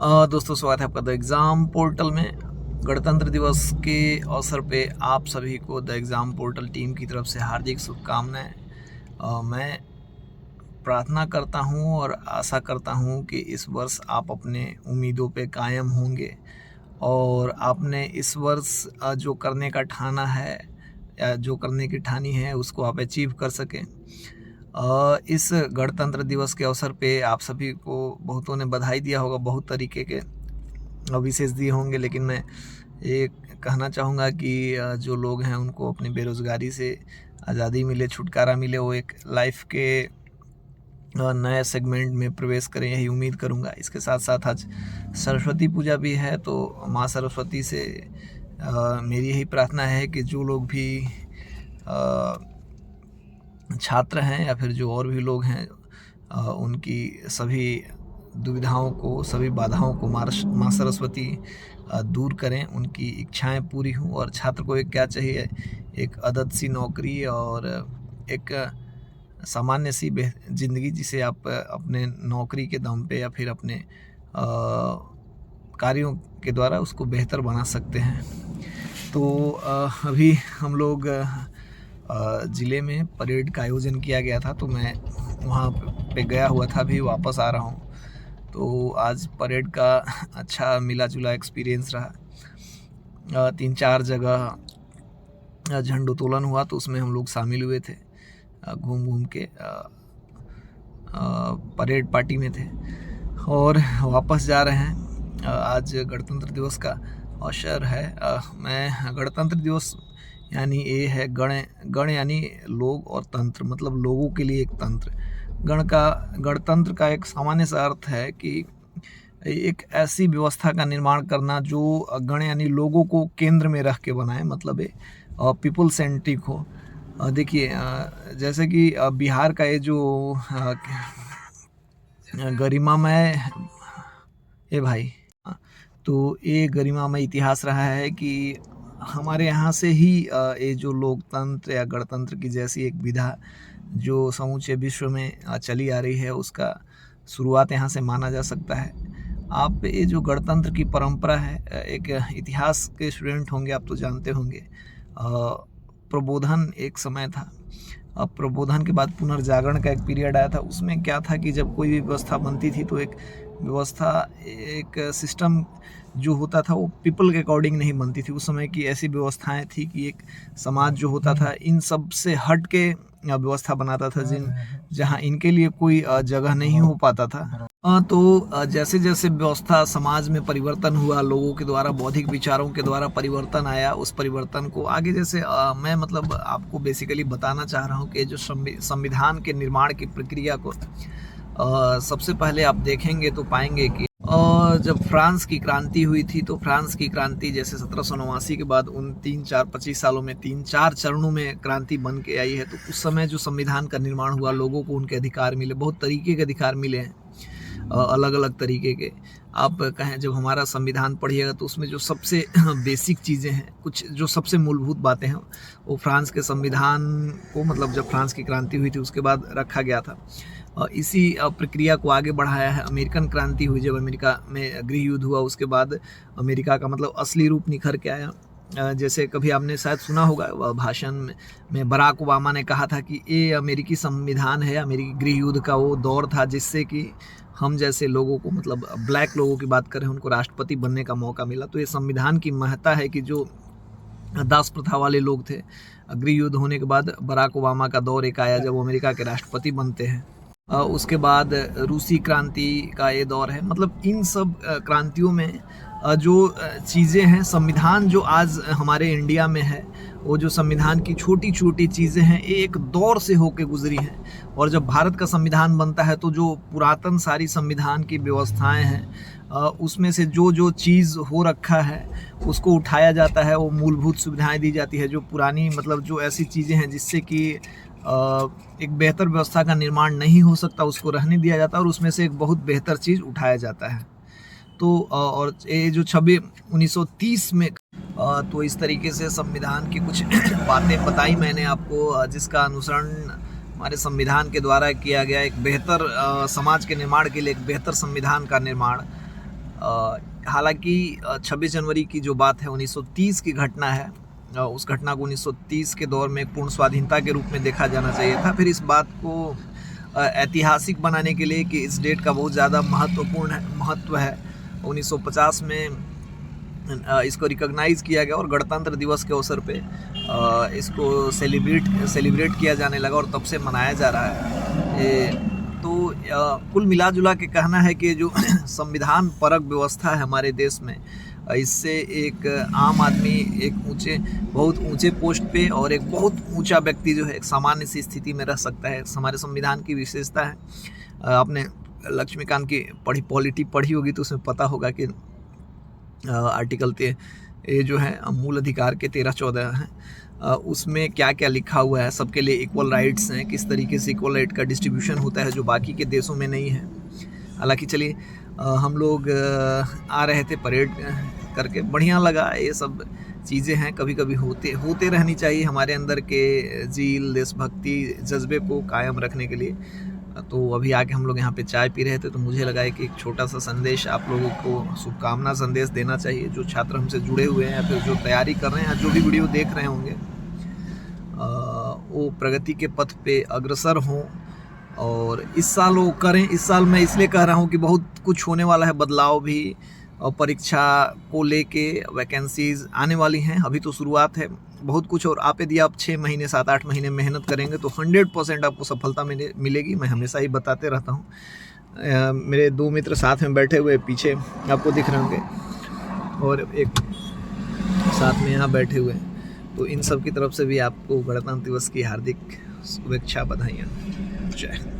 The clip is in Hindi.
दोस्तों, स्वागत है आपका द एग्ज़ाम पोर्टल में। गणतंत्र दिवस के अवसर पे आप सभी को द एग्ज़ाम पोर्टल टीम की तरफ से हार्दिक शुभकामनाएं। मैं प्रार्थना करता हूं और आशा करता हूं कि इस वर्ष आप अपने उम्मीदों पे कायम होंगे और आपने इस वर्ष जो करने का ठाना है या जो करने की ठानी है उसको आप अचीव कर सकें। इस गणतंत्र दिवस के अवसर पे आप सभी को बहुतों ने बधाई दिया होगा, बहुत तरीके के विशेष दिए होंगे, लेकिन मैं ये कहना चाहूँगा कि जो लोग हैं उनको अपनी बेरोज़गारी से आज़ादी मिले, छुटकारा मिले, वो एक लाइफ के नए सेगमेंट में प्रवेश करें, यही उम्मीद करूँगा। इसके साथ साथ आज सरस्वती पूजा भी है, तो माँ सरस्वती से मेरी यही प्रार्थना है कि जो लोग भी छात्र हैं या फिर जो और भी लोग हैं, उनकी सभी दुविधाओं को, सभी बाधाओं को माँ सरस्वती दूर करें, उनकी इच्छाएं पूरी हों। और छात्र को एक क्या चाहिए, एक आदत सी नौकरी और एक सामान्य सी ज़िंदगी, जिसे आप अपने नौकरी के दम पे या फिर अपने कार्यों के द्वारा उसको बेहतर बना सकते हैं। तो अभी हम लोग ज़िले में परेड का आयोजन किया गया था, तो मैं वहाँ पे गया हुआ था, अभी वापस आ रहा हूँ। तो आज परेड का अच्छा मिला-जुला एक्सपीरियंस रहा। 3-4 जगह झंडोत्तोलन हुआ, तो उसमें हम लोग शामिल हुए थे। घूम के परेड पार्टी में थे और वापस जा रहे हैं। आज गणतंत्र दिवस का अवसर है। मैं गणतंत्र दिवस यानी ये है, गण यानी लोग और तंत्र, मतलब लोगों के लिए एक तंत्र। गणतंत्र का एक सामान्य सा अर्थ है कि एक ऐसी व्यवस्था का निर्माण करना जो गण यानी लोगों को केंद्र में रख के बनाए, मतलब ये पीपल सेंट्रिक हो। देखिए, जैसे कि बिहार का ये जो गरिमामय भाई, तो ये गरिमामय इतिहास रहा है कि हमारे यहाँ से ही ये जो लोकतंत्र या गणतंत्र की जैसी एक विधा जो समूचे विश्व में चली आ रही है, उसका शुरुआत यहाँ से माना जा सकता है। आप ये जो गणतंत्र की परंपरा है, एक इतिहास के स्टूडेंट होंगे, आप तो जानते होंगे। प्रबोधन एक समय था, अब प्रबोधन के बाद पुनर्जागरण का एक पीरियड आया था। उसमें क्या था कि जब कोई भी व्यवस्था बनती थी तो एक व्यवस्था, एक सिस्टम जो होता था वो पीपल के अकॉर्डिंग नहीं बनती थी। उस समय की ऐसी व्यवस्थाएं थी कि एक समाज जो होता था इन सब से हट के व्यवस्था बनाता था, जहां इनके लिए कोई जगह नहीं हो पाता था। तो जैसे जैसे व्यवस्था समाज में परिवर्तन हुआ, लोगों के द्वारा बौद्धिक विचारों के द्वारा परिवर्तन आया, उस परिवर्तन को आगे जैसे मैं मतलब आपको बेसिकली बताना चाह रहा हूँ कि जो संविधान के निर्माण की प्रक्रिया को सबसे पहले आप देखेंगे तो पाएंगे कि जब फ्रांस की क्रांति हुई थी, तो फ्रांस की क्रांति जैसे 1789 के बाद उन 3-4-25 सालों में 3-4 चरणों में क्रांति बन के आई है। तो उस समय जो संविधान का निर्माण हुआ, लोगों को उनके अधिकार मिले, बहुत तरीके के अधिकार मिले हैं, अलग अलग तरीके के। आप कहें, जब हमारा संविधान पढ़िएगा तो उसमें जो सबसे बेसिक चीज़ें हैं, कुछ जो सबसे मूलभूत बातें हैं, वो फ्रांस के संविधान को, मतलब जब फ्रांस की क्रांति हुई थी उसके बाद रखा गया था। इसी प्रक्रिया को आगे बढ़ाया है। अमेरिकन क्रांति हुई, जब अमेरिका में गृह युद्ध हुआ, उसके बाद अमेरिका का मतलब असली रूप निखर के आया। जैसे कभी आपने शायद सुना होगा, भाषण में बराक ओबामा ने कहा था कि ये अमेरिकी संविधान है, अमेरिकी गृह युद्ध का वो दौर था जिससे कि हम जैसे लोगों को, मतलब ब्लैक लोगों की बात करें, उनको राष्ट्रपति बनने का मौका मिला। तो ये संविधान की महत्ता है कि जो दास प्रथा वाले लोग थे, गृह युद्ध होने के बाद बराक ओबामा का दौर एक आया जब वो अमेरिका के राष्ट्रपति बनते हैं। उसके बाद रूसी क्रांति का ये दौर है। मतलब इन सब क्रांतियों में जो चीज़ें हैं, संविधान जो आज हमारे इंडिया में है, वो जो संविधान की छोटी छोटी चीज़ें हैं, ये एक दौर से होके गुजरी हैं। और जब भारत का संविधान बनता है तो जो पुरातन सारी संविधान की व्यवस्थाएं हैं, उसमें से जो जो चीज़ हो रखा है उसको उठाया जाता है, वो मूलभूत सुविधाएं दी जाती है। जो पुरानी, मतलब जो ऐसी चीज़ें हैं जिससे कि एक बेहतर व्यवस्था का निर्माण नहीं हो सकता, उसको रहने दिया जाता है और उसमें से एक बहुत बेहतर चीज़ उठाया जाता है। तो और ये जो 1930 में, तो इस तरीके से संविधान की कुछ बातें बताई मैंने आपको, जिसका अनुसरण हमारे संविधान के द्वारा किया गया। एक बेहतर समाज के निर्माण के लिए एक बेहतर संविधान का निर्माण हालांकि 26 जनवरी की जो बात है 1930 की घटना है, उस घटना को 1930 के दौर में पूर्ण स्वाधीनता के रूप में देखा जाना चाहिए था। फिर इस बात को ऐतिहासिक बनाने के लिए कि इस डेट का बहुत ज़्यादा महत्व है, 1950 में इसको रिकॉग्नाइज़ किया गया और गणतंत्र दिवस के अवसर पे इसको सेलिब्रेट किया जाने लगा और तब से मनाया जा रहा है। तो कुल मिला जुला के कहना है कि जो संविधान परक व्यवस्था है हमारे देश में, इससे एक आम आदमी एक बहुत ऊंचे पोस्ट पे और एक बहुत ऊंचा व्यक्ति जो है एक सामान्य सी स्थिति में रह सकता है। हमारे संविधान की विशेषता है, आपने लक्ष्मीकांत की पॉलिटी पढ़ी होगी तो उसमें पता होगा कि आर्टिकल ये जो है मूल अधिकार के 13-14 हैं, उसमें क्या क्या लिखा हुआ है। सबके लिए इक्वल राइट्स हैं, किस तरीके से इक्वल राइट का डिस्ट्रीब्यूशन होता है जो बाकी के देशों में नहीं है। हालांकि चलिए हम लोग आ रहे थे परेड करके, बढ़िया लगा। ये सब चीज़ें हैं, कभी कभी होते रहनी चाहिए हमारे अंदर के जील देशभक्ति जज्बे को कायम रखने के लिए। तो अभी आके हम लोग यहाँ पे चाय पी रहे थे तो मुझे लगा है कि एक छोटा सा संदेश आप लोगों को शुभकामना संदेश देना चाहिए। जो छात्र हमसे जुड़े हुए हैं या फिर जो तैयारी कर रहे हैं, जो भी वीडियो देख रहे होंगे, वो प्रगति के पथ पे अग्रसर हों और इस साल वो करें। इस साल मैं इसलिए कह रहा हूँ कि बहुत कुछ होने वाला है, बदलाव भी, और परीक्षा को लेके वैकेंसीज आने वाली हैं। अभी तो शुरुआत है, बहुत कुछ। और आप यदि आप 6 महीने 7-8 महीने मेहनत करेंगे तो 100% आपको सफलता मिलेगी। मैं हमेशा ही बताते रहता हूँ। मेरे 2 मित्र साथ में बैठे हुए पीछे आपको दिख रहे होंगे और एक साथ में यहाँ बैठे हुए, तो इन सब की तरफ से भी आपको गणतंत्र दिवस की हार्दिक शुभेच्छा, बधाइयाँ। जय हिंद।